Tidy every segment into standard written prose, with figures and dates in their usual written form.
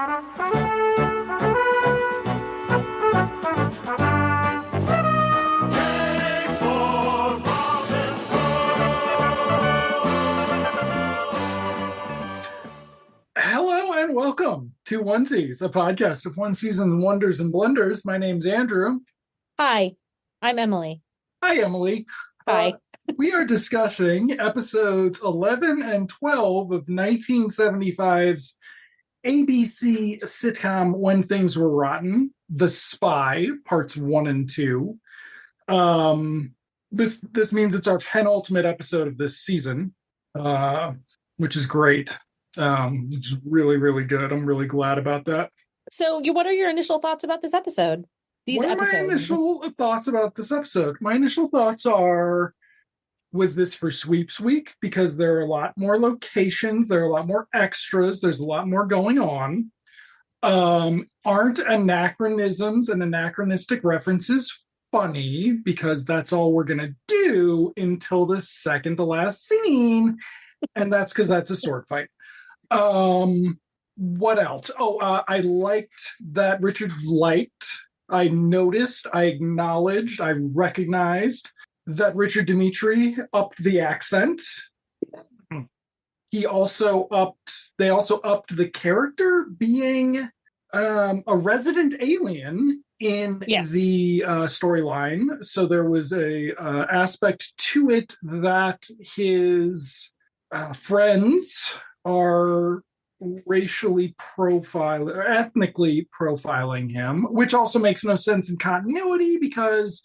Hello and welcome to Onesies, a podcast of one season wonders and blunders. My name's Andrew. Hi, I'm Emily. Hi, Emily. Hi. We are discussing episodes 11 and 12 of 1975's ABC sitcom When Things Were Rotten, The Spy, parts 1 and 2. This means it's our penultimate episode of this season, which is great. Which is really, really good. I'm really glad about that. So, what are your initial thoughts about this episode? What are my initial thoughts about this episode? My initial thoughts are, was this for Sweeps Week? Because there are a lot more locations, there are a lot more extras, there's a lot more going on. Aren't anachronisms and anachronistic references funny? Because that's all we're going to do until the second to last scene. And that's because that's a sword fight. What else? I liked that Richard I noticed, I acknowledged, I recognized that Richard Dimitri upped the accent. They also upped the character being a resident alien in the storyline. So there was a aspect to it that his friends are ethnically profiling him, which also makes no sense in continuity because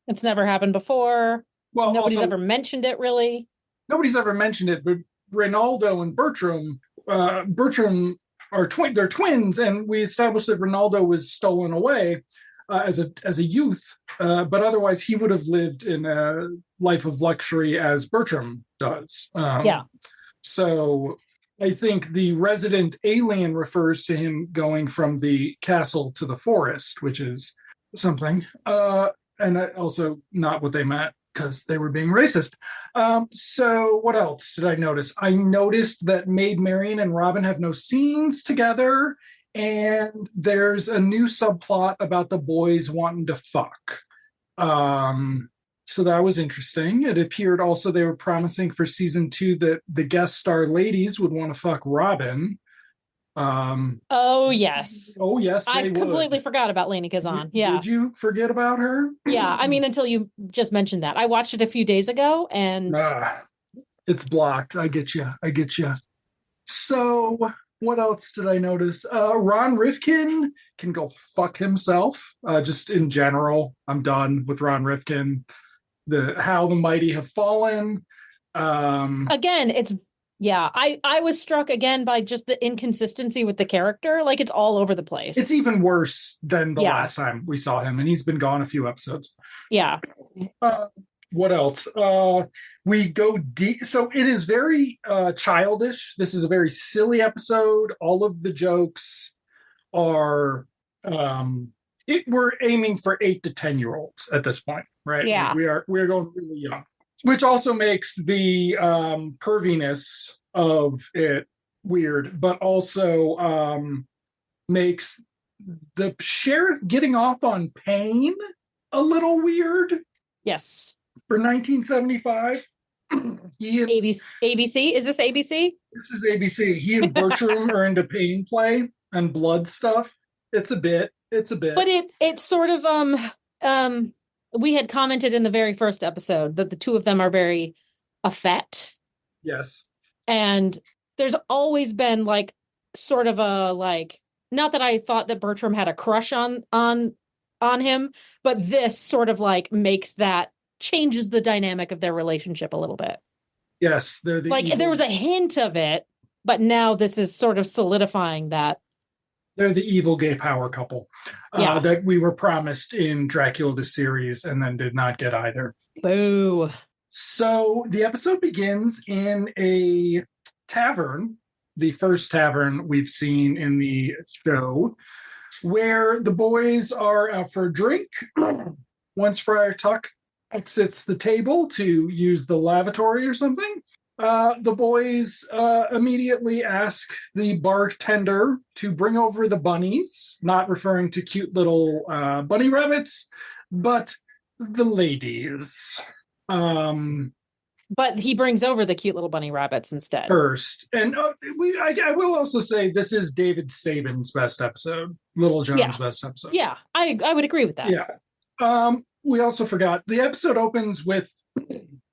it's never happened before. Well, nobody's ever mentioned it, really. Nobody's ever mentioned it, but Ronaldo and Bertram are they're twins, and we established that Ronaldo was stolen away as a youth, but otherwise he would have lived in a life of luxury as Bertram does. So I think the resident alien refers to him going from the castle to the forest, which is something. And also not what they meant because they were being racist. So what else did I notice? I noticed that Maid Marian and Robin have no scenes together. And there's a new subplot about the boys wanting to fuck. So that was interesting. It appeared also they were promising for season 2 that the guest star ladies would want to fuck Robin. Oh, yes. I completely forgot about Lainey Kazan. Yeah. Did you forget about her? Yeah, I mean, until you just mentioned that. I watched it a few days ago, and... it's blocked. I get you. So... what else did I notice? Ron Rifkin can go fuck himself. Just in general, I'm done with Ron Rifkin. How the Mighty Have Fallen. Again, I was struck again by just the inconsistency with the character. Like, it's all over the place. It's even worse than the last time we saw him, and he's been gone a few episodes. Yeah. What else? We go deep. So it is very childish. This is a very silly episode. All of the jokes are we're aiming for 8 to 10-year-olds at this point, right? Yeah. We're going really young, which also makes the perviness of it weird, but also makes the sheriff getting off on Payne a little weird. Yes. For 1975. ABC? Is this ABC? This is ABC. He and Bertram are into Payne play and blood stuff. It's a bit. But it sort of we had commented in the very first episode that the two of them are very effete. Yes. And there's always been like sort of a like, not that I thought that Bertram had a crush on him, but this sort of like changes the dynamic of their relationship a little bit. Yes, they're there was a hint of it, but now this is sort of solidifying that. They're the evil gay power couple that we were promised in Dracula the series and then did not get either. Boo. So the episode begins in a tavern, the first tavern we've seen in the show, where the boys are out for a drink. Once Friar Tuck exits the table to use the lavatory or something, The boys immediately ask the bartender to bring over the bunnies, not referring to cute little bunny rabbits, but the ladies. But he brings over the cute little bunny rabbits instead. First, and I will also say this is David Saban's best episode, Little John's best episode. Yeah, I would agree with that. Yeah. We also forgot the episode opens with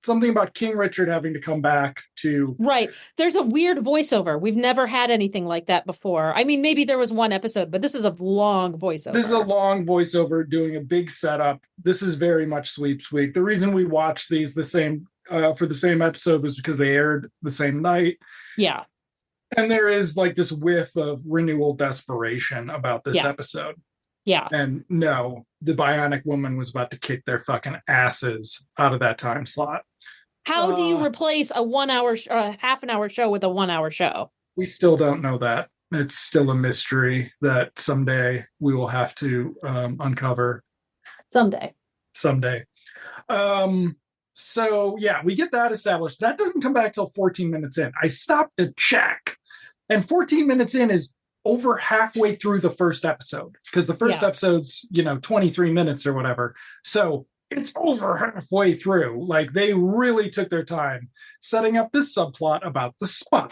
something about King Richard having to come back to. Right. There's a weird voiceover. We've never had anything like that before. I mean, maybe there was one episode, but this is a long voiceover. This is a long voiceover doing a big setup. This is very much Sweeps Week. The reason we watched these the same for the same episode was because they aired the same night. Yeah. And there is like this whiff of renewal desperation about this episode. Yeah. And no, the Bionic Woman was about to kick their fucking asses out of that time slot. How do you replace a 1 hour, half an hour show with a 1 hour show? We still don't know that. It's still a mystery that someday we will have to uncover. Someday. So yeah, we get that established. That doesn't come back till 14 minutes in. I stopped to check, and 14 minutes in is over halfway through the first episode, because the first episode's 23 minutes or whatever. So it's over halfway through. Like, they really took their time setting up this subplot about the spy.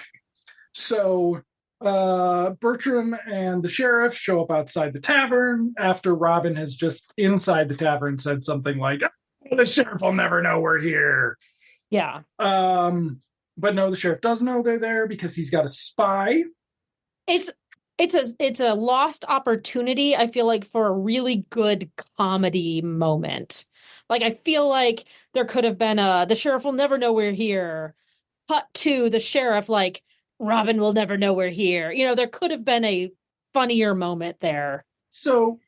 So Bertram and the sheriff show up outside the tavern after Robin has just inside the tavern said something like, the sheriff will never know we're here. Yeah. But no, the sheriff does know they're there because he's got a spy. It's a lost opportunity, I feel like, for a really good comedy moment. Like, I feel like there could have been the sheriff will never know we're here. Cut to the sheriff, like, Robin will never know we're here. There could have been a funnier moment there. So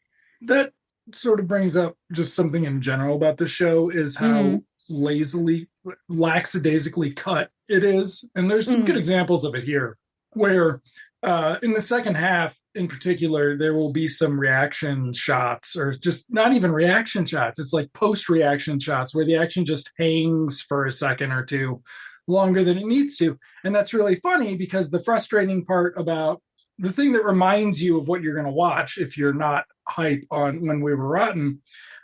that sort of brings up just something in general about the show, is how lazily, lackadaisically cut it is. And there's some good examples of it here, where in the second half in particular, there will be some reaction shots, or just not even reaction shots. It's like post-reaction shots where the action just hangs for a second or two longer than it needs to. And that's really funny, because the frustrating part about the thing that reminds you of what you're going to watch if you're not hype on When We Were Rotten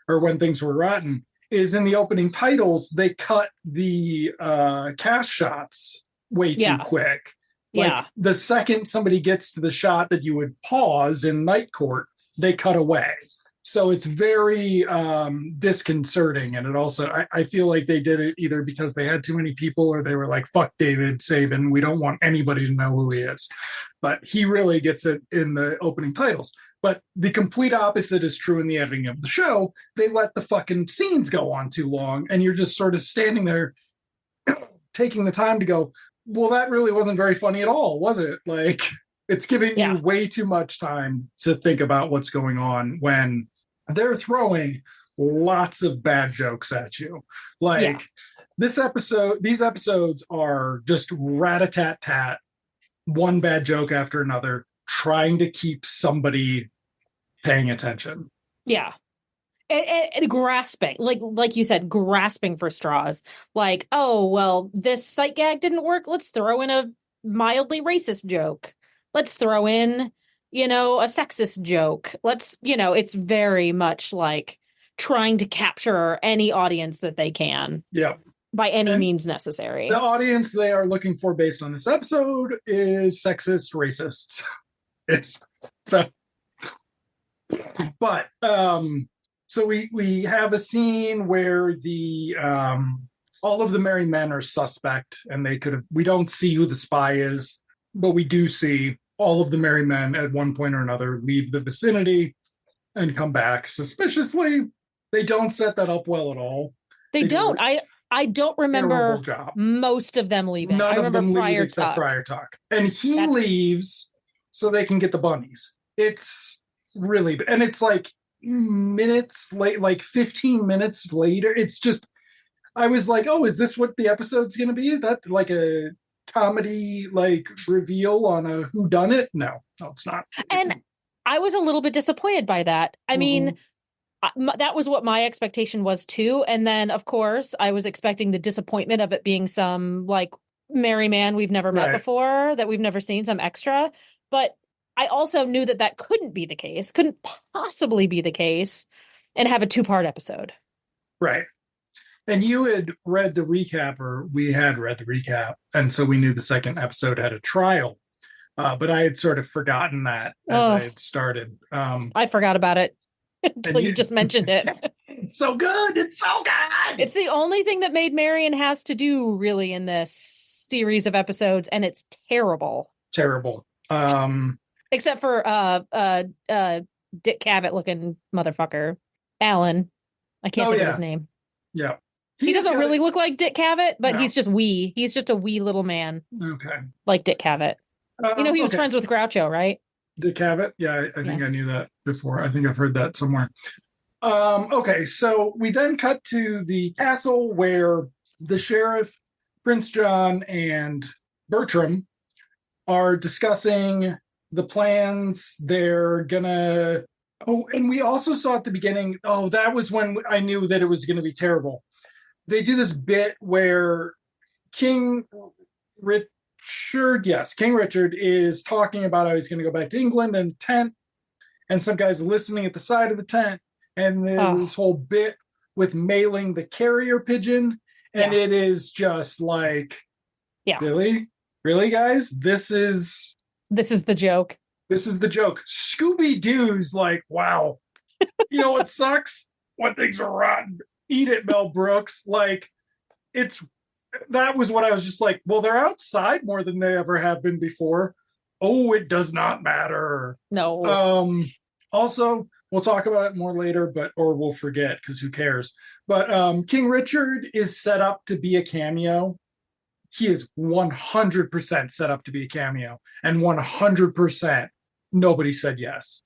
or When Things Were Rotten is in the opening titles, they cut the cast shots way too quick. Like, the second somebody gets to the shot that you would pause in Night Court, they cut away. So it's very disconcerting. And it also, I feel like they did it either because they had too many people, or they were like, fuck David Saban, we don't want anybody to know who he is. But he really gets it in the opening titles. But the complete opposite is true in the editing of the show. They let the fucking scenes go on too long, and you're just sort of standing there taking the time to go, well, that really wasn't very funny at all, was it? Like, it's giving you way too much time to think about what's going on when they're throwing lots of bad jokes at you. Like, these episodes are just rat-a-tat-tat, one bad joke after another, trying to keep somebody paying attention. Yeah. And grasping, like you said, grasping for straws. Like, oh, well, this sight gag didn't work. Let's throw in a mildly racist joke. Let's throw in, a sexist joke. It's very much like trying to capture any audience that they can. Yeah. By any means necessary. The audience they are looking for based on this episode is sexist racists. So we have a scene where the all of the merry men are suspect, and we don't see who the spy is, but we do see all of the merry men at one point or another leave the vicinity and come back suspiciously. They don't set that up well at all. They don't. I don't remember most of them leaving. None I remember of them Friar leave except Friar Tuck. And he leaves so they can get the bunnies. It's really, and it's like minutes late, like 15 minutes later. It's just, I was like, oh, is this what the episode's going to be? That like a comedy like reveal on a whodunit? No, it's not. And I was a little bit disappointed by that. I mean, that was what my expectation was too. And then, of course, I was expecting the disappointment of it being some like merry man we've never met Right. before, that we've never seen, some extra. But I also knew that that couldn't be the case, couldn't possibly be the case, and have a 2-part episode. Right. And you had read the recap, or we had read the recap, and so we knew the second episode had a trial. But I had sort of forgotten that as I had started. I forgot about it until you just mentioned it. It's so good. It's so good. It's the only thing that Maid Marian has to do really in this series of episodes, and it's terrible. Terrible. Except for Dick Cavett looking motherfucker. Alan. I can't think of his name. Yeah. He doesn't really look like Dick Cavett, but he's just wee. He's just a wee little man. Okay. Like Dick Cavett. He was friends with Groucho, right? Dick Cavett? Yeah, I think I knew that before. I think I've heard that somewhere. Okay, so we then cut to the castle where the sheriff, Prince John, and Bertram are discussing the plans. They're gonna... Oh, and we also saw at the beginning, that was when I knew that it was going to be terrible. They do this bit where King Richard is talking about how he's going to go back to England in a tent, and some guy's listening at the side of the tent, and then this whole bit with mailing the carrier pigeon, and it is just like, really, guys, this is the joke. This is the joke. Scooby-Doo's like, wow. You know what sucks? When things are rotten. Eat it, Mel Brooks. Like, that was what I was just like, well, they're outside more than they ever have been before. Oh, it does not matter. No. Also, we'll talk about it more later, or we'll forget, because who cares? But King Richard is set up to be a cameo. He is 100% set up to be a cameo. And 100% nobody said yes.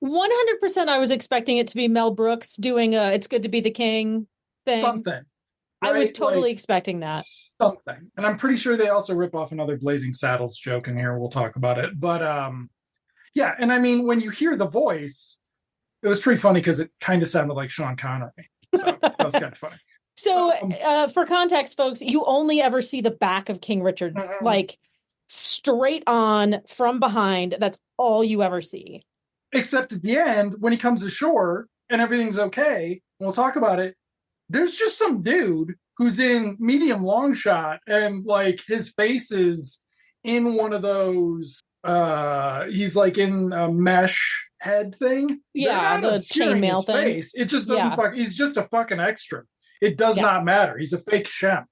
100% I was expecting it to be Mel Brooks doing a It's Good to Be the King thing. Something. Right? I was totally expecting that. Something. And I'm pretty sure they also rip off another Blazing Saddles joke in here. We'll talk about it. But yeah, and I mean, when you hear the voice, it was pretty funny because it kind of sounded like Sean Connery. So that was kind of funny. So for context, folks, you only ever see the back of King Richard, like straight on from behind. That's all you ever see. Except at the end, when he comes ashore and everything's okay, we'll talk about it. There's just some dude who's in medium long shot, and like his face is in one of those, he's like in a mesh head thing. Yeah, the chainmail thing. Face. It just doesn't he's just a fucking extra. It does not matter. He's a fake Shem.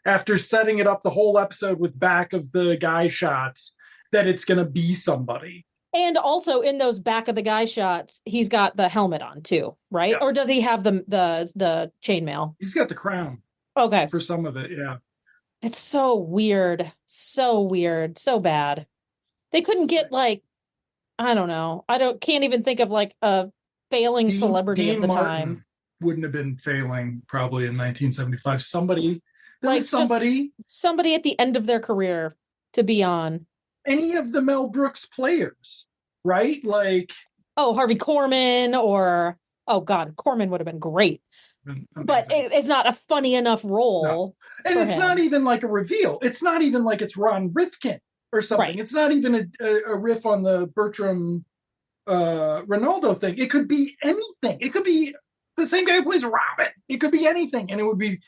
After setting it up the whole episode with back of the guy shots, that it's going to be somebody. And also in those back of the guy shots, he's got the helmet on too, right? Yeah. Or does he have the chainmail? He's got the crown. Okay. For some of it, yeah. It's so weird. So weird. So bad. They couldn't get I don't know. Can't even think of like a failing celebrity of the Martin time. Wouldn't have been failing probably in 1975. Somebody at the end of their career to be on any of the Mel Brooks players, right? Like, Harvey Korman, or God, Korman would have been great, but it's not a funny enough role. No. And it's not even like a reveal. It's not even like it's Ron Rifkin or something. Right. It's not even a riff on the Bertram Ronaldo thing. It could be anything. It could be the same guy who plays Robin. It could be anything, and it would be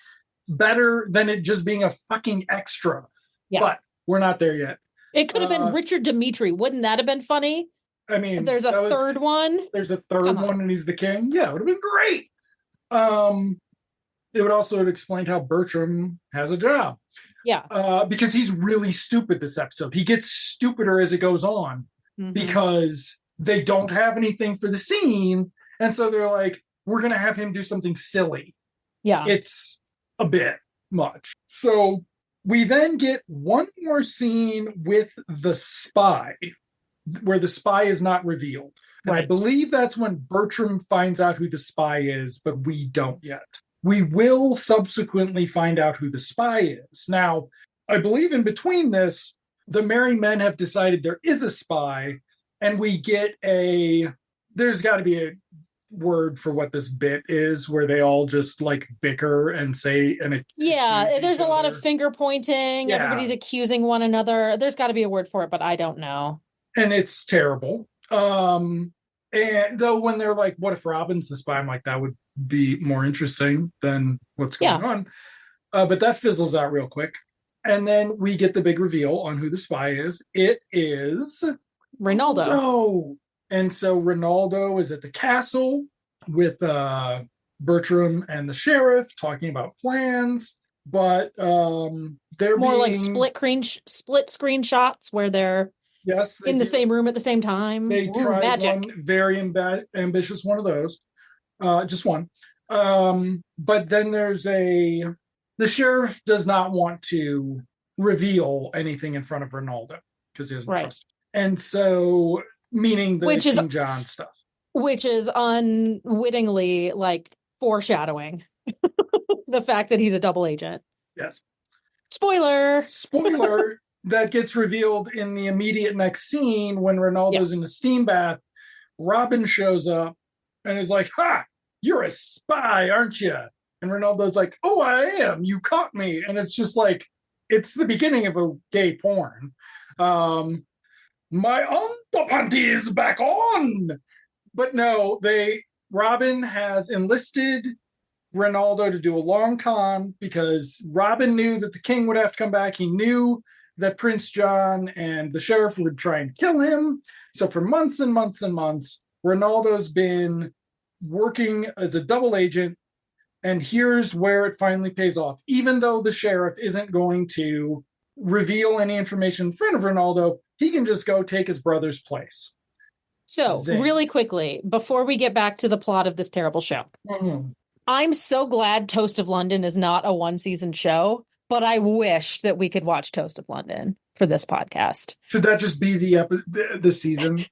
better than it just being a fucking extra. Yeah. But we're not there yet. It could have been Richard Dimitri. Wouldn't that have been funny? I mean, there's a third one. There's a third one, and he's the king. Yeah, it would have been great. It would also have explained how Bertram has a job. Yeah. Because he's really stupid this episode. He gets stupider as it goes on because they don't have anything for the scene. And so they're like, we're going to have him do something silly. Yeah. It's a bit much. So we then get one more scene with the spy, where the spy is not revealed. And I believe that's when Bertram finds out who the spy is, but we don't yet. We will subsequently find out who the spy is. Now, I believe in between this, the Merry Men have decided there is a spy, and we get there's got to be word for what this bit is, where they all just like bicker and say and Yeah, accuse there's each a lot of other. finger pointing. Yeah, Everybody's accusing one another. There's got to be a word for it, but I don't know. and it's terrible. And though when they're like, "What if Robin's the spy?" I'm like, that would be more interesting than what's Yeah, going on. But that fizzles out real quick, and then we get the big reveal on who the spy is. It is Ronaldo. Ronaldo. And so Ronaldo is at the castle with Bertram and the sheriff talking about plans, but they're More like being split screen shots where they're yes, they in the do. same room at the same time. They Ooh, tried magic. one very ambitious one of those, just one. But then the sheriff does not want to reveal anything in front of Ronaldo because he doesn't Right. trust him. And so, meaning the Which is King John stuff. unwittingly like foreshadowing the fact that he's a double agent. Yes. Spoiler. Spoiler that gets revealed in the immediate next scene when Ronaldo's in the steam bath. Robin shows up and is like, "Ha, you're a spy, aren't you?" And Ronaldo's like, "Oh, I am. You caught me." And it's just like, it's the beginning of a gay porn. My panty is back on. But no, Robin has enlisted Ronaldo to do a long con because Robin knew that the king would have to come back. He knew that Prince John and the sheriff would try and kill him. So for months and months and months, Ronaldo's been working as a double agent. And here's where it finally pays off. Even though the sheriff isn't going to reveal any information in front of Ronaldo, he can just go take his brother's place. So, Zing. really quickly, before we get back to the plot of this terrible show, Mm-hmm. I'm so glad Toast of London is not a one-season show, but I wish that we could watch Toast of London for this podcast. Should that just be the season?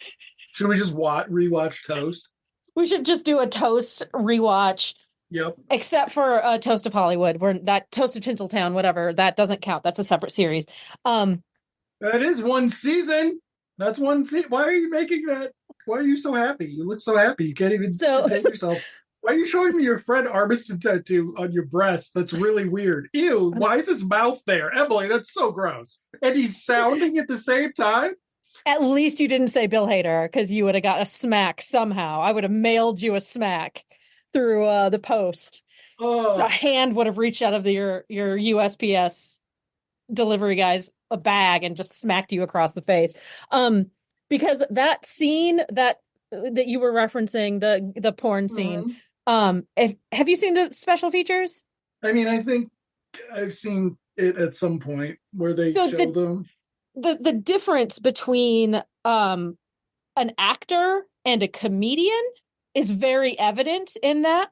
Should we just rewatch Toast? We should just do a Toast rewatch. Yep. Except for Toast of Hollywood, where that Toast of Tinseltown, whatever, that doesn't count. That's a separate series. That is one season. That's one season. Why are you making that? Why are you so happy? You look so happy. You can't even contain yourself. Why are you showing me your Fred Armisen tattoo on your breast? That's really weird. Ew, why is his mouth there? Emily, that's so gross. And he's sounding at the same time? At least you didn't say Bill Hader, because you would have got a smack somehow. I would have mailed you a smack through the post. A hand would have reached out of your USPS delivery guy's a bag and just smacked you across the face. Because that scene that you were referencing, the porn scene, have you seen the special features? I mean, I think I've seen it at some point where they show them. The difference between an actor and a comedian is very evident in that,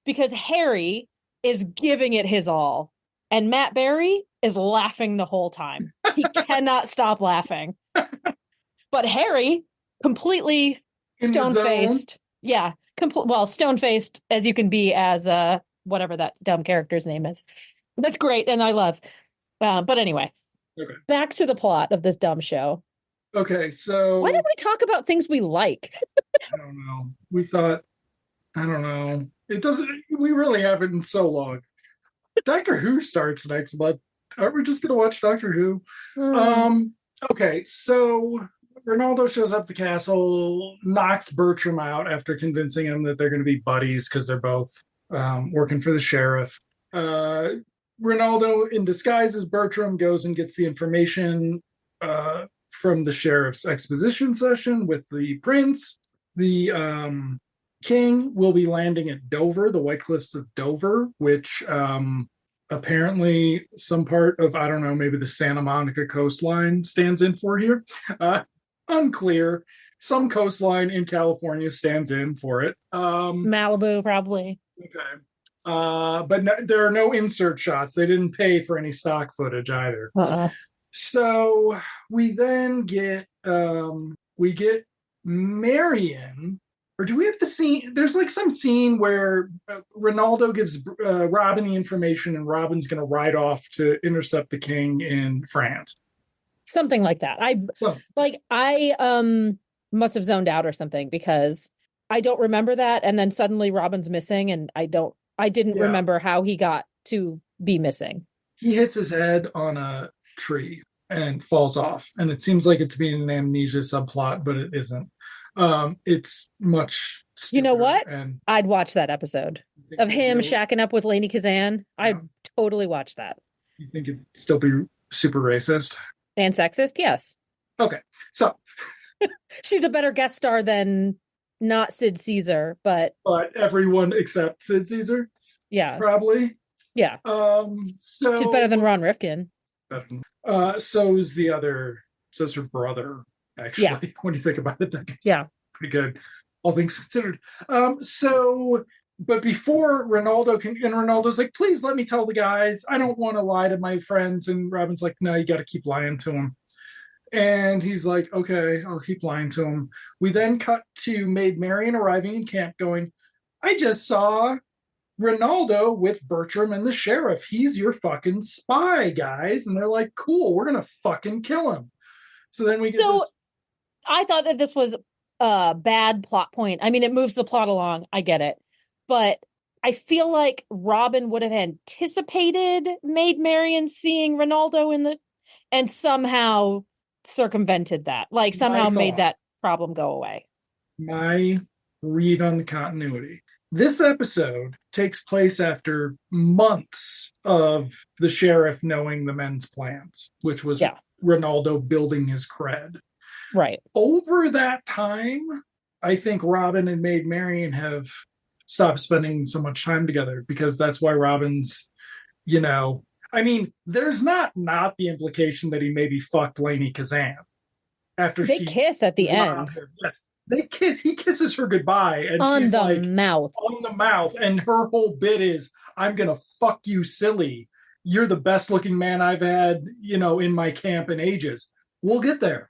because Harry is giving it his all and Matt Berry is laughing the whole time. He cannot stop laughing. But Harry, completely stone-faced. Yeah, stone-faced as you can be as whatever that dumb character's name is. That's great, and I love. But anyway, back to the plot of this dumb show. Okay, so why don't we talk about things we like? I don't know. We thought, I don't know. It doesn't. We really haven't in so long. Doctor Who starts next month. Aren't we just gonna watch Doctor Who? Okay, so Ronaldo shows up at the castle, knocks Bertram out after convincing him that they're going to be buddies because they're both working for the sheriff. Ronaldo, in disguise as Bertram, goes and gets the information from the sheriff's exposition session with the prince. The king will be landing at Dover, the White Cliffs of Dover, which apparently some part of, I don't know, maybe the Santa Monica coastline stands in for here. Unclear. Some coastline in California stands in for it. Malibu, probably. Okay. But there are no insert shots. They didn't pay for any stock footage either. So we then get Marion, or do we have the scene? There's like some scene where Ronaldo gives Robin the information, and Robin's going to ride off to intercept the king in France. Something like that. I must have zoned out or something, because I don't remember that. And then suddenly Robin's missing, and I didn't Yeah. remember how he got to be missing. He hits his head on a tree and falls off. And it seems like it's being an amnesia subplot, but it isn't. It's much You know stupider what? and I'd watch that episode of him shacking up with Lainey Kazan. I'd totally watch that. You think it'd still be super racist? And sexist, yes. Okay. So She's a better guest star than not Sid Caesar, but everyone except Sid Caesar, yeah. probably. Yeah. So She's better than Ron Rifkin. So's her brother, actually. Yeah. When you think about it, that's Yeah. pretty good, all things considered. But before Ronaldo's like, please let me tell the guys, I don't want to lie to my friends. And Robin's like, no, you got to keep lying to them. And he's like, okay, I'll keep lying to him. We then cut to Maid Marian arriving in camp going, I just saw Ronaldo with Bertram and the sheriff. He's your fucking spy, guys. And they're like, cool, we're going to fucking kill him. So then we get this. I thought that this was a bad plot point. I mean, it moves the plot along. I get it. But I feel like Robin would have anticipated Maid Marian seeing Ronaldo and somehow circumvented that. Like somehow made that problem go away. My read on the continuity. This episode takes place after months of the sheriff knowing the men's plans, which was Ronaldo building his cred. Right. Over that time, I think Robin and Maid Marian have stopped spending so much time together, because that's why Robin's, I mean, there's not the implication that he maybe fucked Lainey Kazan after they kiss at the end. Yes, they kiss. He kisses her goodbye, and on she's the like, mouth. On the mouth, and her whole bit is, "I'm gonna fuck you, silly. You're the best looking man I've had, in my camp in ages." We'll get there.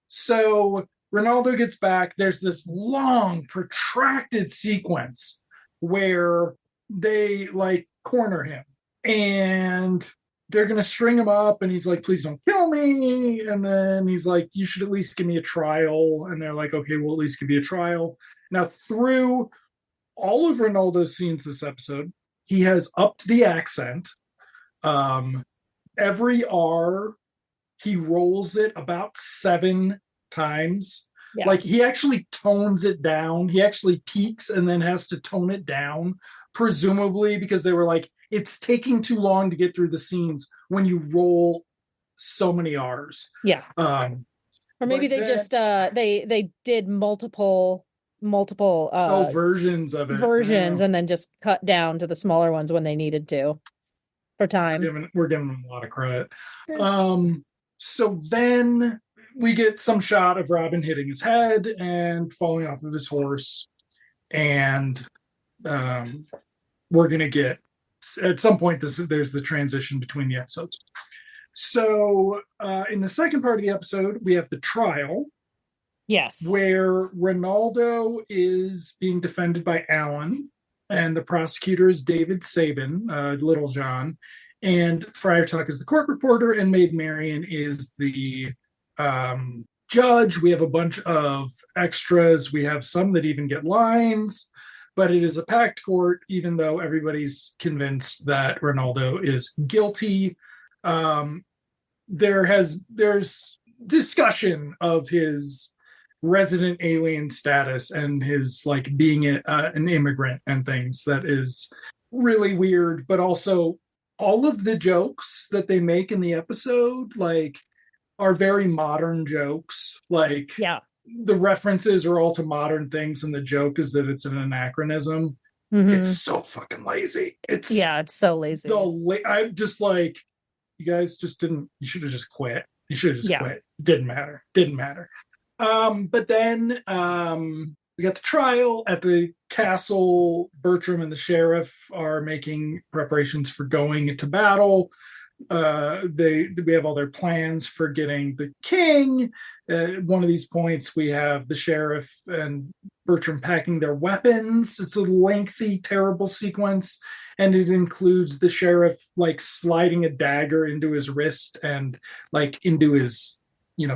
So Ronaldo gets back. There's this long, protracted sequence where they corner him, and they're going to string him up, and he's like, please don't kill me. And then he's like, you should at least give me a trial. And they're like, okay, we'll at least give you a trial. Now, through all of Ronaldo's scenes this episode, he has upped the accent. Every R, he rolls it about 7 times. Yeah. Like, he actually tones it down. He actually peaks and then has to tone it down, presumably because they were like, it's taking too long to get through the scenes when you roll so many R's. Yeah. Or maybe they just they did multiple versions of it. Versions, and then just cut down to the smaller ones when they needed to for time. We're giving them a lot of credit. So then we get some shot of Robin hitting his head and falling off of his horse. And we're gonna get, at some point, there's the transition between the episodes. So in the second part of the episode, we have the trial. Yes. Where Ronaldo is being defended by Alan, and the prosecutor is David Sabin, Little John, and Friar Tuck is the court reporter, and Maid Marian is the judge. We have a bunch of extras. We have some that even get lines. But it is a packed court, even though everybody's convinced that Ronaldo is guilty. There's discussion of his resident alien status and his being an immigrant and things that is really weird. But also, all of the jokes that they make in the episode are very modern jokes. The references are all to modern things, and the joke is that it's an anachronism. Mm-hmm. It's so fucking lazy. It's so lazy. I'm just like, you guys just didn't. You should have just quit. You should have just quit. Didn't matter. But then we got the trial at the castle. Bertram and the sheriff are making preparations for going into battle. We have all their plans for getting the king. One of these points, we have the sheriff and Bertram packing their weapons. It's a lengthy, terrible sequence, and it includes the sheriff sliding a dagger into his wrist and into his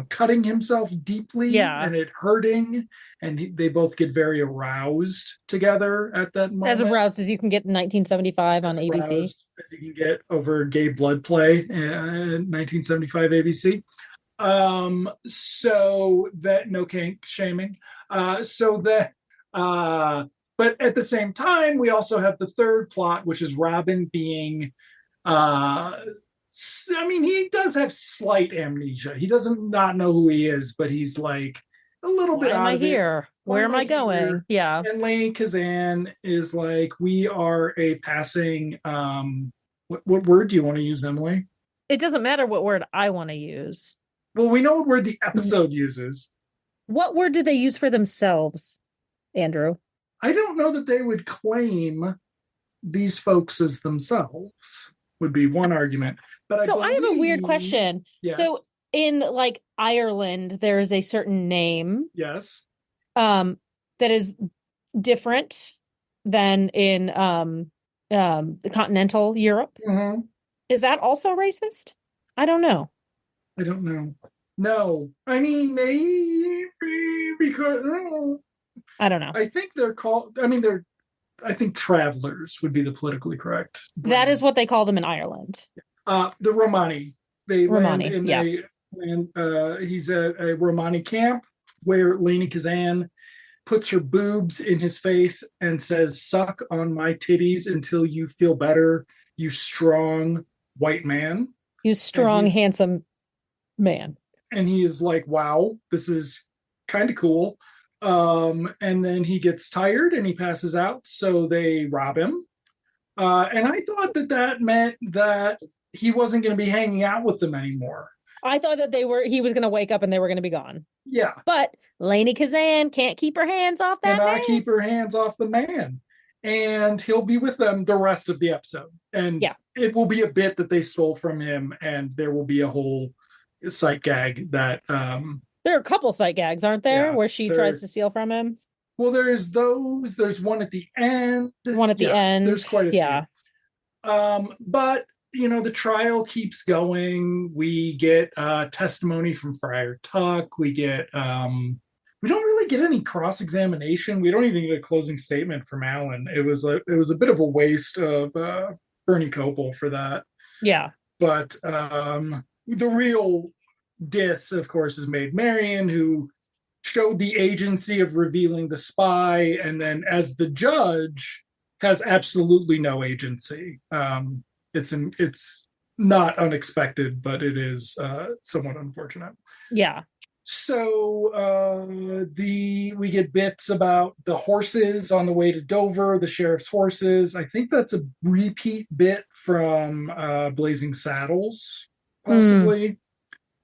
cutting himself deeply Yeah. and it hurting. And they both get very aroused together at that As moment. aroused as you can get in 1975 on As ABC. aroused as you can get over gay blood play in 1975 ABC. So that no kink shaming. So that but at the same time, we also have the third plot, which is Robin being I mean, he does have slight amnesia. He doesn't not know who he is, but he's like a little Why bit am out I of it. here? Why Where am am I I going? here? Yeah. And Lainey Kazan is like, we are a passing what word do you want to use, Emily? It doesn't matter what word I want to use. Well, we know what word the episode uses. What word did they use for themselves, Andrew? I don't know that they would claim these folks as themselves, would be one argument. But So I have a weird believe- question. Yes. So in like Ireland, there is a certain name Yes. that is different than in the continental Europe. Mm-hmm. Is that also racist? I don't know. I don't know. No. I mean, maybe because I don't know. I think they're called, I think travelers would be the politically correct brand. That is what they call them in Ireland. The Romani. They Romani, land in yeah. he's at a Romani camp where Lainey Kazan puts her boobs in his face and says, "Suck on my titties until you feel better, you strong white man." You strong, handsome man. And he is like, "Wow, this is kind of cool." And then he gets tired and he passes out, so they rob him. And I thought that meant that he wasn't going to be hanging out with them anymore. I thought that he was going to wake up and they were going to be gone. Yeah. But Lainey Kazan can't keep her hands off that man. Keep her hands off the man. And he'll be with them the rest of the episode. And it will be a bit that they stole from him, and there will be a whole sight gag that there are a couple sight gags, aren't there, where she tries to steal from him? Well, there's those. There's one at the end. One at the end. There's quite a few. But the trial keeps going. We get testimony from Friar Tuck. We get we don't really get any cross-examination. We don't even get a closing statement from Alan. It was a bit of a waste of Bernie Copel for that. Yeah. But the real diss, of course, is Maid Marian, who showed the agency of revealing the spy, and then as the judge has absolutely no agency. It's not unexpected, but it is somewhat unfortunate. Yeah. So we get bits about the horses on the way to Dover, the sheriff's horses. I think that's a repeat bit from Blazing Saddles, possibly.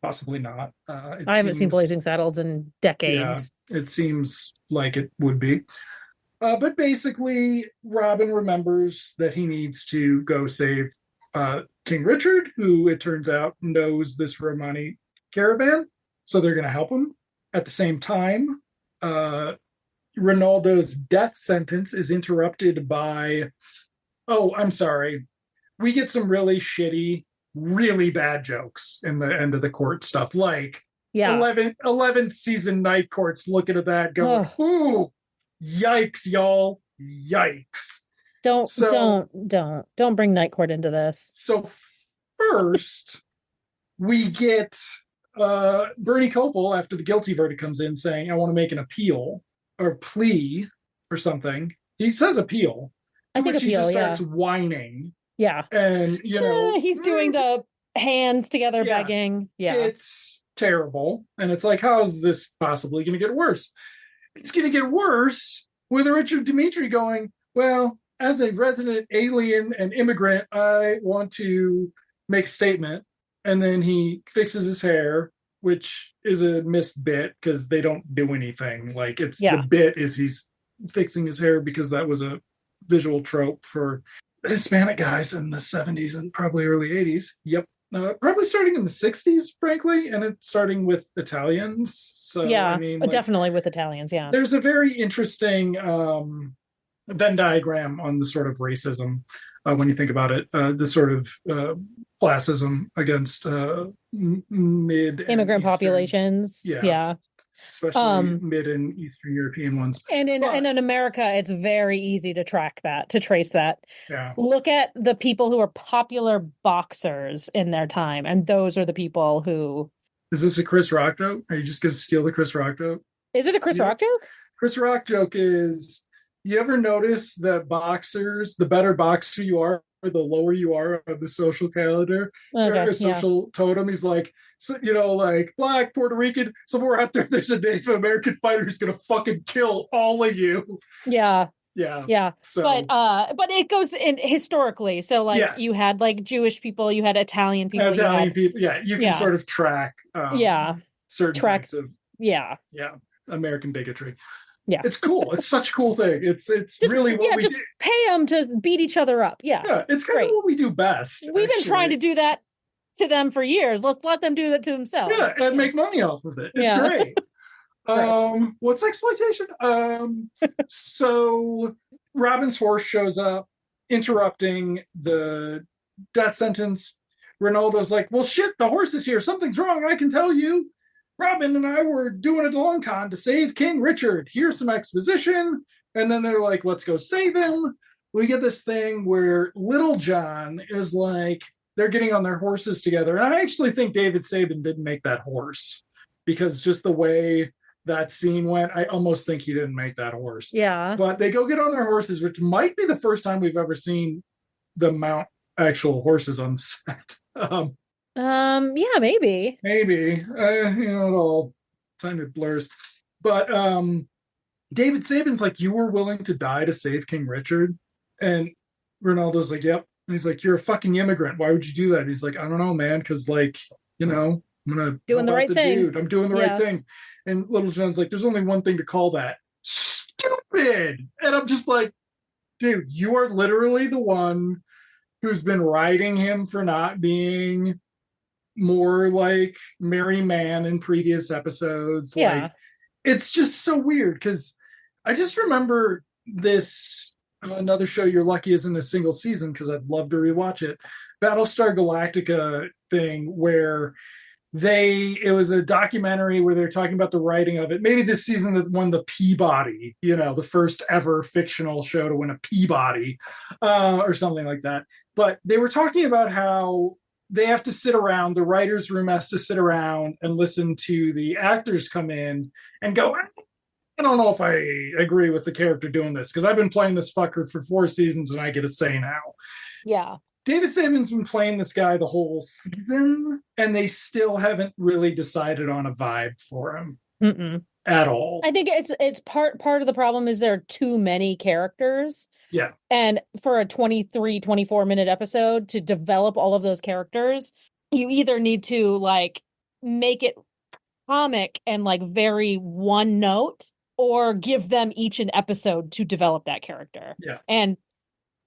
Possibly not. I haven't seen Blazing Saddles in decades. Yeah, it seems like it would be. But basically, Robin remembers that he needs to go save King Richard, who it turns out knows this Romani caravan. So they're going to help him. At the same time, Ronaldo's death sentence is interrupted by, I'm sorry. We get some really shitty, really bad jokes in the end of the court stuff. Like 11th season Night Court's looking at that going, ooh, yikes, y'all. Yikes. Don't bring Night Court into this. So first, we get Bernie Copel, after the guilty verdict comes in, saying, I want to make an appeal or plea or something. He says appeal. I think appeal, he just starts whining. Yeah. And, he's doing the hands together begging. Yeah. It's terrible. And it's like, how is this possibly going to get worse? It's going to get worse with Richard Dimitri going, well, as a resident alien and immigrant, I want to make a statement. And then he fixes his hair, which is a missed bit because they don't do anything. Like the bit is he's fixing his hair because that was a visual trope for Hispanic guys in the 70s and probably early 80s. Yep. Probably starting in the 60s, frankly, and it's starting with Italians. So definitely with Italians. Yeah. There's a very interesting Venn diagram on the sort of racism when you think about it, the sort of classism against mid and Immigrant Eastern, populations. yeah, Yeah. especially Um, mid and Eastern European ones. and But in America, it's very easy to track that, to trace that. yeah, Look at the people who are popular boxers in their time, and those are the people who. is this a Chris Rock joke? Are you just going to steal the Chris Rock joke? Is it a Chris You know, Rock joke? Chris Rock joke is, you ever notice that boxers, the better boxer you are, the lower you are on the social calendar Okay, or yeah, social totem? He's like, so, like black, Puerto Rican, somewhere out there, there's a Native American fighter who's going to fucking kill all of you. yeah. Yeah. Yeah. So, But it goes in historically. So like you yes, had like Jewish people, you had Italian people, you Italian had people. Yeah. You can yeah, sort of track yeah, certain track types of, yeah. yeah, American bigotry. Yeah. It's cool. It's such a cool thing. It's Just really what yeah, we do. just pay them to beat each other up. Yeah. Yeah, it's kind of Great. what we do best, We've been trying actually. to do that to them for years. Let's let them do that to themselves. Yeah, and make money off of it. It's Yeah. great. Gross. What's exploitation? So Robin's horse shows up, interrupting the death sentence. Ronaldo's like, "Well, shit, the horse is here. Something's wrong. I can tell you. Robin and I were doing a long con to save King Richard. Here's some exposition." And then they're like, "Let's go save him." We get this thing where Little John is like, they're getting on their horses together. And I actually think David Saban didn't make that horse, because just the way that scene went, I almost think he didn't make that horse. Yeah. But they go get on their horses, which might be the first time we've ever seen them mount actual horses on the set. Yeah, maybe. Maybe, it all kind of blurs. But David Saban's like, "You were willing to die to save King Richard?" And Ronaldo's like, "Yep." And he's like, "You're a fucking immigrant. Why would you do that?" And he's like, "I don't know, man, because I'm gonna Doing the right thing. dude. I'm doing the Yeah. right thing." And Little John's like, "There's only one thing to call that: stupid." And I'm just like, dude, you are literally the one who's been riding him for not being more like Merry Man in previous episodes. Yeah. Like, it's just so weird, because I just remember this another show you're lucky isn't a single season, because I'd love to rewatch it. Battlestar Galactica thing where it was a documentary where they're talking about the writing of it. Maybe this season that won the Peabody, the first ever fictional show to win a Peabody, or something like that. But they were talking about how they have to sit around, the writer's room has to sit around and listen to the actors come in and go, "I don't know if I agree with the character doing this, because I've been playing this fucker for 4 seasons and I get a say now." Yeah. David Saban's been playing this guy the whole season, and they still haven't really decided on a vibe for him. Mm-mm. At all. I think it's part of the problem is there are too many characters. Yeah. And for a 23, 24-minute episode to develop all of those characters, you either need to like make it comic and like very one note, or give them each an episode to develop that character. Yeah. And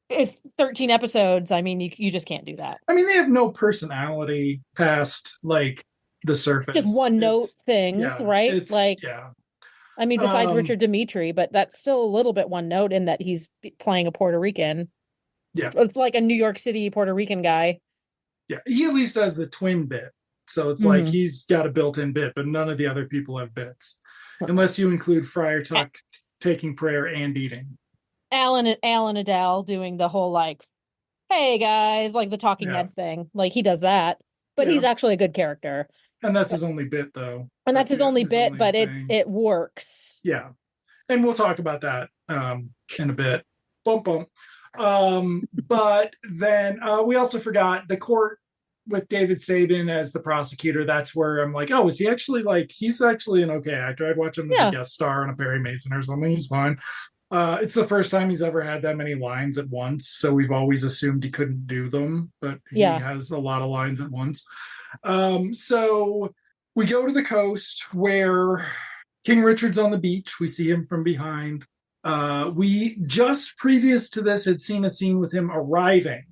it's 13 episodes. I mean, you just can't do that. I mean, they have no personality past like the surface. Just one note things, right? Like, yeah. I mean, besides Richard Dimitri, but that's still a little bit one note in that he's playing a Puerto Rican. Yeah. It's like a New York City Puerto Rican guy. Yeah. He at least has the twin bit. So it's like he's got a built-in bit, but none of the other people have bits. Unless you include Friar Tuck taking prayer and eating. Alan Adele doing the whole like, "Hey guys," like the talking head thing. Like he does that, but he's actually a good character. And that's his only bit, though. And that's his only bit, but it works. Yeah, and we'll talk about that in a bit. Bump bump. But then we also forgot the court with David Saban as the prosecutor. That's where I'm like, oh, is he actually like? He's actually an okay actor. I'd watch him as a guest star on a Perry Mason or something. He's fine. It's the first time he's ever had that many lines at once, so we've always assumed he couldn't do them, but he has a lot of lines at once. So we go to the coast where King Richard's on the beach. We see him from behind. We just previous to this had seen a scene with him arriving,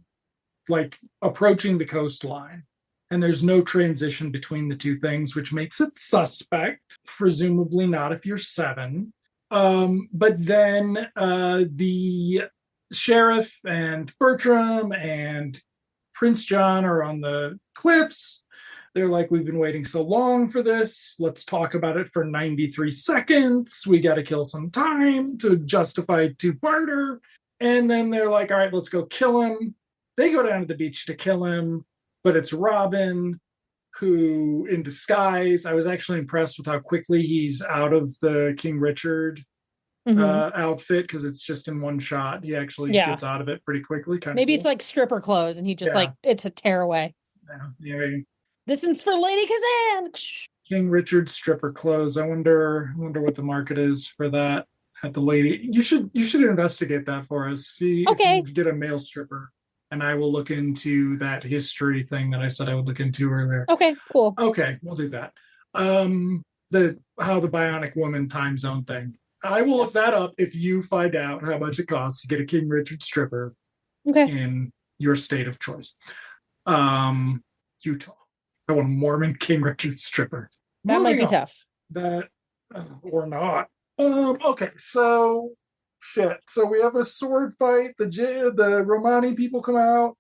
like approaching the coastline. And there's no transition between the two things, which makes it suspect. Presumably not if you're 7. But then the sheriff and Bertram and Prince John are on the cliffs. They're like, we've been waiting so long for this. Let's talk about it for 93 seconds. We got to kill some time to justify two-parter. And then they're like, all right, let's go kill him. They go down to the beach to kill him, but it's Robin who, in disguise, I was actually impressed with how quickly he's out of the King Richard outfit, because it's just in one shot. He actually gets out of it pretty quickly. Maybe it's like stripper clothes and he just like, it's a tearaway. Yeah. This is for Lady Kazan. King Richard stripper clothes. I wonder what the market is for that at the lady. You should investigate that for us. See if you get a male stripper, and I will look into that history thing that I said I would look into earlier. Okay, cool. Okay, we'll do that. How the Bionic Woman time zone thing. I will look that up if you find out how much it costs to get a King Richard stripper in your state of choice. Utah. I want a Mormon King Richard stripper. That might be tough. That or not. Okay, so shit. So we have a sword fight. The Romani people come out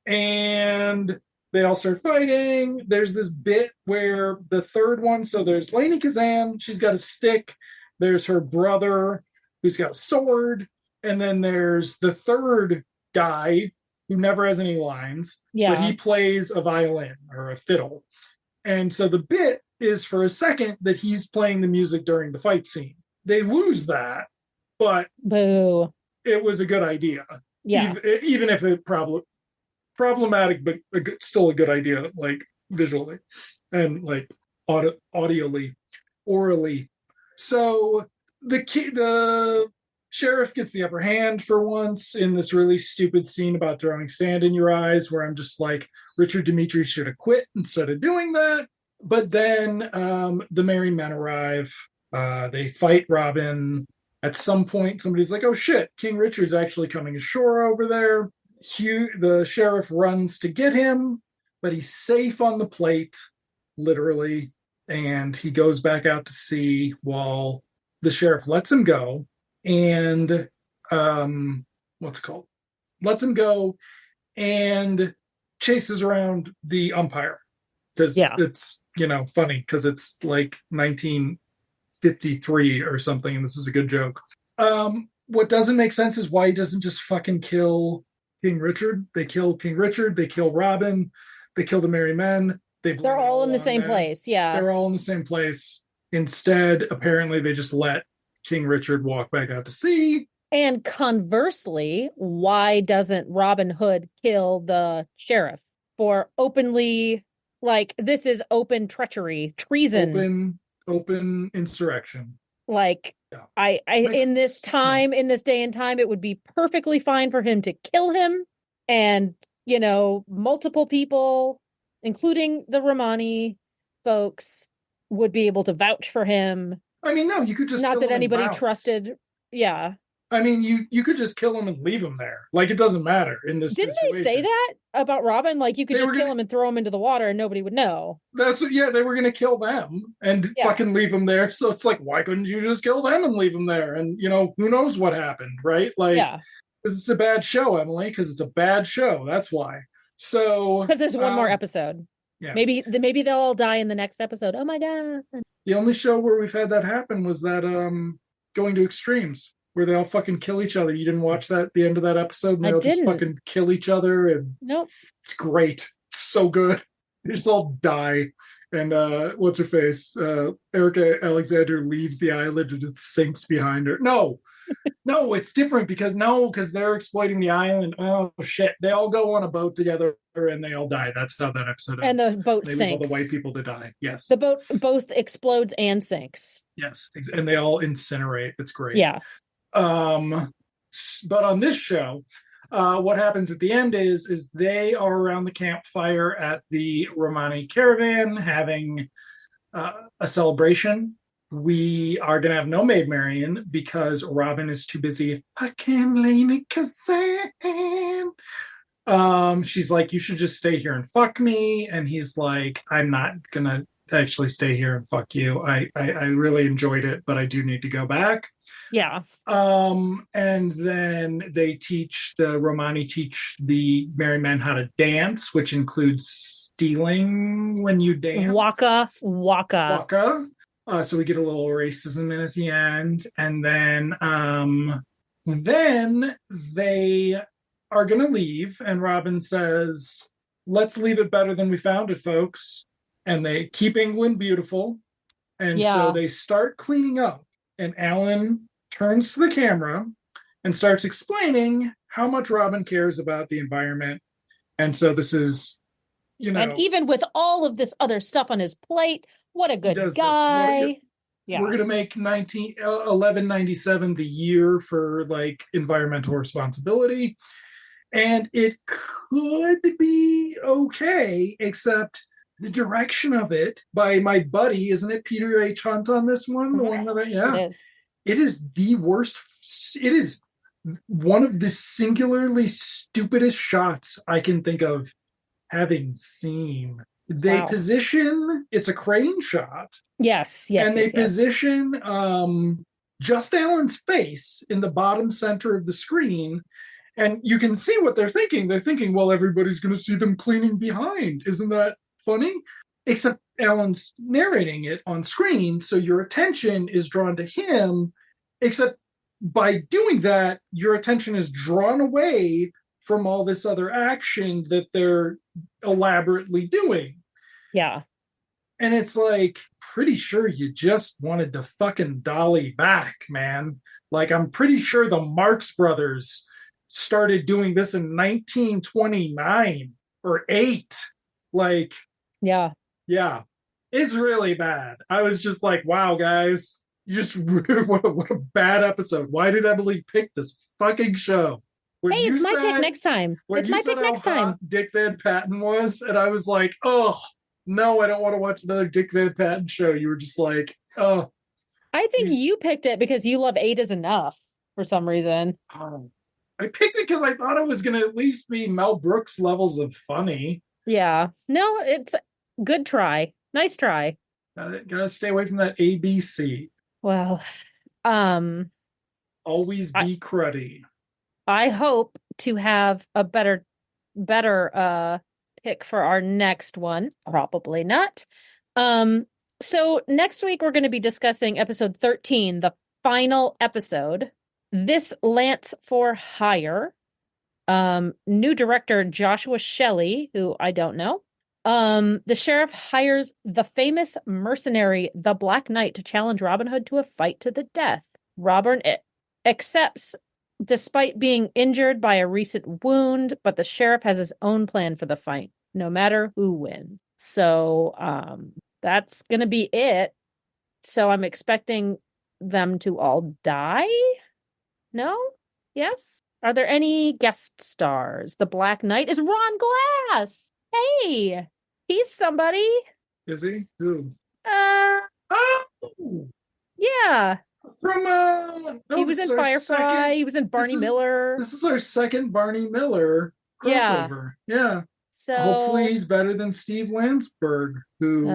and they all start fighting. There's this bit where the third one, so there's Lady Kazan, she's got a stick. There's her brother who's got a sword, and then there's the third guy who never has any lines, but he plays a violin or a fiddle. And so the bit is for a second that he's playing the music during the fight scene. They lose that, but boo, it was a good idea. Yeah. Even if it problematic, but still a good idea, like visually and like orally. So the sheriff gets the upper hand for once in this really stupid scene about throwing sand in your eyes, where I'm just like, Richard Dimitri should have quit instead of doing that. But then the merry men arrive. They fight Robin. At some point, somebody's like, oh shit, King Richard's actually coming ashore over there. The sheriff runs to get him, but he's safe on the plate, literally. And he goes back out to sea while the sheriff lets him go. And lets him go and chases around the umpire, because it's funny, because it's like 1953 or something, and this is a good joke. What doesn't make sense is why he doesn't just fucking kill King Richard. They kill King Richard, they kill Robin, they kill the merry men. They're all in the same place. They're all in the same place. Instead, apparently, they just let King Richard walk back out to sea. And conversely, why doesn't Robin Hood kill the sheriff for openly, like, this is open treachery, treason, open insurrection? Like, I in this time, in this day and time, it would be perfectly fine for him to kill him, and multiple people, including the Romani folks, would be able to vouch for him. I mean, no, you could just not that anybody trusted. Yeah. I mean, you could just kill him and leave him there. Like, it doesn't matter in this Didn't situation. they say that about Robin? Like, you could just kill him and throw him into the water and nobody would know. They were going to kill them and fucking leave him there. So it's like, why couldn't you just kill them and leave him there? And, who knows what happened, right? Like, because it's a bad show, Emily, because it's a bad show. That's why. So. Because there's one more episode. Yeah. Maybe they'll all die in the next episode. Oh my God. The only show where we've had that happen was that Going to Extremes, where they all fucking kill each other. You didn't watch that, the end of that episode? And they all just fucking kill each other. And nope. It's great. It's so good. They just all die. And what's her face? Erica Alexander leaves the island and it sinks behind her. No, it's different because they're exploiting the island. Oh shit! They all go on a boat together and they all die. That's how that episode ends. And the boat sinks. Leave all the white people to die. Yes. The boat both explodes and sinks. Yes, and they all incinerate. It's great. Yeah. But on this show, what happens at the end is they are around the campfire at the Romani caravan having a celebration. We are going to have no Maid Marian because Robin is too busy fucking Lady Kazan. She's like, you should just stay here and fuck me. And he's like, I'm not going to actually stay here and fuck you. I really enjoyed it, but I do need to go back. Yeah. And then the Romani teach the merry men how to dance, which includes stealing when you dance. Waka. So we get a little racism in at the end. And then they are gonna leave, and Robin says, let's leave it better than we found it, folks. And they keep England beautiful. And so they start cleaning up, and Alan turns to the camera and starts explaining how much Robin cares about the environment. And so this is, and even with all of this other stuff on his plate, what a good guy. We're going to make 1197 the year for like environmental responsibility. And it could be okay, except the direction of it by my buddy, isn't it Peter H. Hunt on this one? The one that it is the worst. It is one of the singularly stupidest shots I can think of having seen. They position, it's a crane shot. Yes. And they position just Alan's face in the bottom center of the screen. And you can see what they're thinking. They're thinking, well, everybody's going to see them cleaning behind. Isn't that funny? Except Alan's narrating it on screen, so your attention is drawn to him. Except by doing that, your attention is drawn away from all this other action that they're elaborately doing. Yeah. And it's like, pretty sure you just wanted to fucking dolly back, man. Like, I'm pretty sure the Marx Brothers started doing this in 1929 or 8. Like, yeah, it's really bad. I was just like, wow, guys, you just what a bad episode. Why did Emily pick this fucking show? It's my pick next time. It's my pick next time. Dick Van Patten was, and I was like, oh no, I don't want to watch another Dick Van Patten show. You were just like, oh. I think you picked it because you love 8 is Enough for some reason. I picked it because I thought it was going to at least be Mel Brooks levels of funny. Yeah. No, it's good try. Nice try. Gotta stay away from that ABC. Well, always be cruddy. I hope to have a better pick for our next one. Probably not. So next week we're going to be discussing episode 13, the final episode. This Lance for Hire. New director Joshua Shelley, who I don't know. The sheriff hires the famous mercenary, the Black Knight, to challenge Robin Hood to a fight to the death. Robin accepts despite being injured by a recent wound, but the sheriff has his own plan for the fight, no matter who wins. So that's going to be it. So I'm expecting them to all die? No? Yes? Are there any guest stars? The Black Knight is Ron Glass. Hey, he's somebody. Is he? Who? Yeah. From he was in Firefly. He was in Barney Miller. This is our second Barney Miller crossover. Yeah. So hopefully he's better than Steve Landsberg, who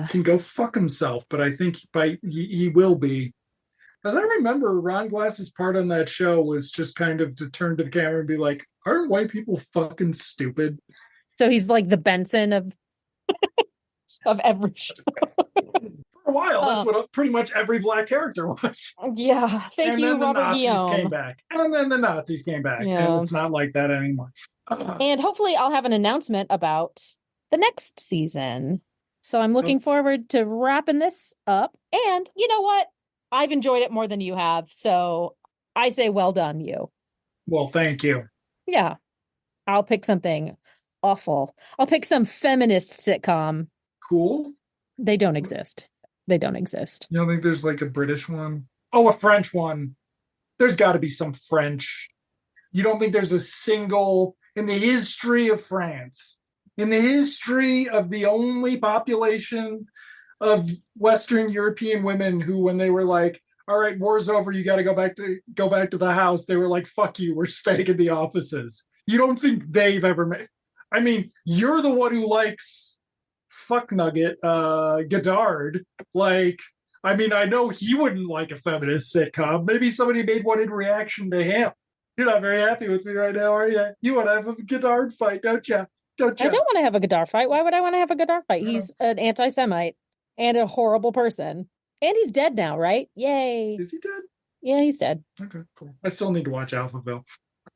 can go fuck himself. But I think he will be. As I remember, Ron Glass's part on that show was just kind of to turn to the camera and be like, aren't white people fucking stupid? So he's like the Benson of every show. For a while, that's what pretty much every black character was. Yeah. Thank you, Robert Guillaume. Came back. And then the Nazis came back. Yeah. And it's not like that anymore. And hopefully I'll have an announcement about the next season. So I'm looking forward to wrapping this up. And you know what? I've enjoyed it more than you have. So I say well done, you. Well, thank you. Yeah. I'll pick something awful. I'll pick some feminist sitcom. Cool. They don't exist. You don't think there's like a British one? Oh, a French one. There's got to be some French. You don't think there's a single in the history of France, in the history of the only population of Western European women who, when they were like, all right, war's over, you got to go back to the house, they were like, fuck you, we're staying in the offices. You don't think they've ever made? I mean, you're the one who likes fuck nugget, Godard. Like, I mean, I know he wouldn't like a feminist sitcom. Maybe somebody made one in reaction to him. You're not very happy with me right now, are you? You want to have a Godard fight, don't you? Don't you? I don't want to have a Godard fight. Why would I want to have a Godard fight? He's an anti-Semite and a horrible person. And he's dead now, right? Yay. Is he dead? Yeah, he's dead. Okay, cool. I still need to watch Alphaville.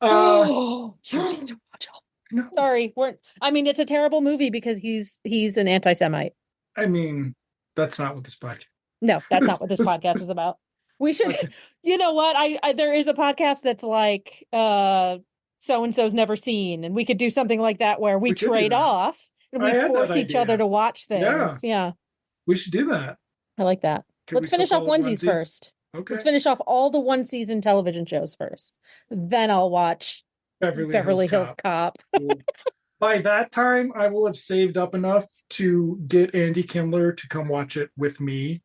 You need to watch all. No. Sorry, it's a terrible movie because he's an anti-Semite. I mean, that's not what this podcast. No, that's not what this podcast is about. We should, you know what? I there is a podcast that's like so and so's never seen, and we could do something like that where we trade off and we force each other to watch things. Yeah, we should do that. I like that. Let's finish off onesies first. Okay. Let's finish off all the one season television shows first. Then I'll watch Beverly Hills Cop. Cool. By that time, I will have saved up enough to get Andy Kindler to come watch it with me.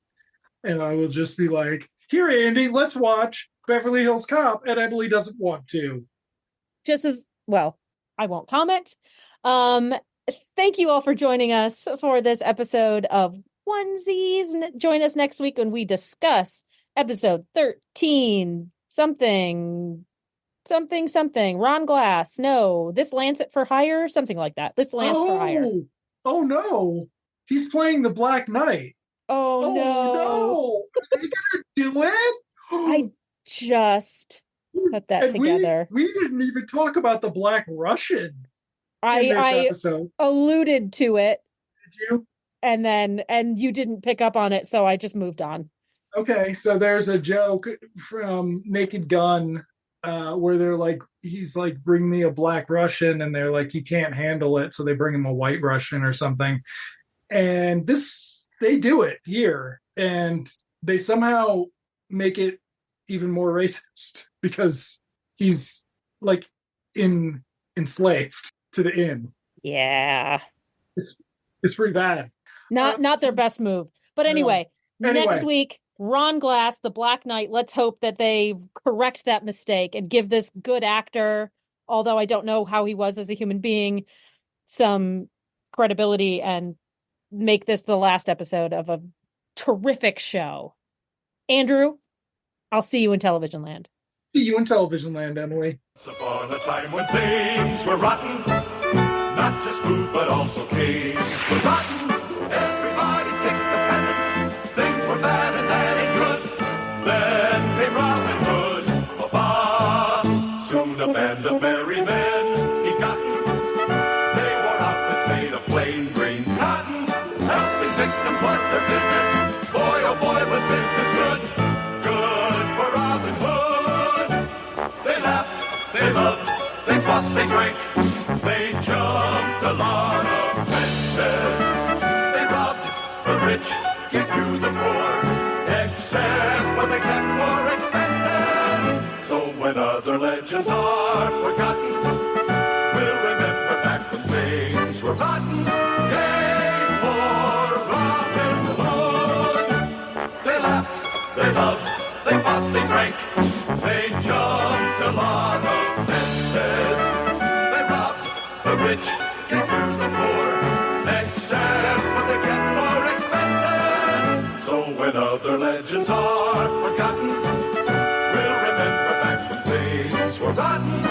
And I will just be like, here, Andy, let's watch Beverly Hills Cop. And Emily doesn't want to. Just as well, I won't comment. Thank you all for joining us for this episode of Onesies. Join us next week when we discuss episode 13, something. Ron Glass. No, This Lancet for Hire, something like that. This Lance for Hire. Oh no. He's playing the Black Knight. Oh no. Are they gonna do it? I just put that together. We didn't even talk about the Black Russian in this episode. Alluded to it. Did you? And you didn't pick up on it, so I just moved on. Okay, so there's a joke from Naked Gun where they're like, he's like, bring me a Black Russian, and they're like, you can't handle it, so they bring him a White Russian or something. And they do it here, and they somehow make it even more racist because he's like enslaved to the inn. Yeah, it's pretty bad. Not their best move, but anyway, next week, Ron Glass, the Black Knight. Let's hope that they correct that mistake and give this good actor, although I don't know how he was as a human being, some credibility and make this the last episode of a terrific show. Andrew, I'll see you in Television Land. See you in Television Land, Emily. Once upon a time when things were rotten, not just food but also kings were rotten. Everybody kicked the peasants. Things were bad and that ain't good. Then came Robin Hood. Ba-ba. Soon a band of merry men he gotten. They wore outfits made of plain green cotton. Helping victims was their business. Boy, oh boy, was business good. Good for Robin Hood. They laughed, they loved, they fought, they drank. They jumped a lot of fences. They robbed the rich, get to the poor. Except what they kept for expenses. So when other legends are forgotten, we'll remember back when things were rotten. Yay for Robin Hood. They laughed, they loved, they fought, they drank. They jumped a lot of fences. They robbed the rich, get to the poor. Except what they kept for expenses. So when other legends are forgotten, we'll remember back when things were rotten.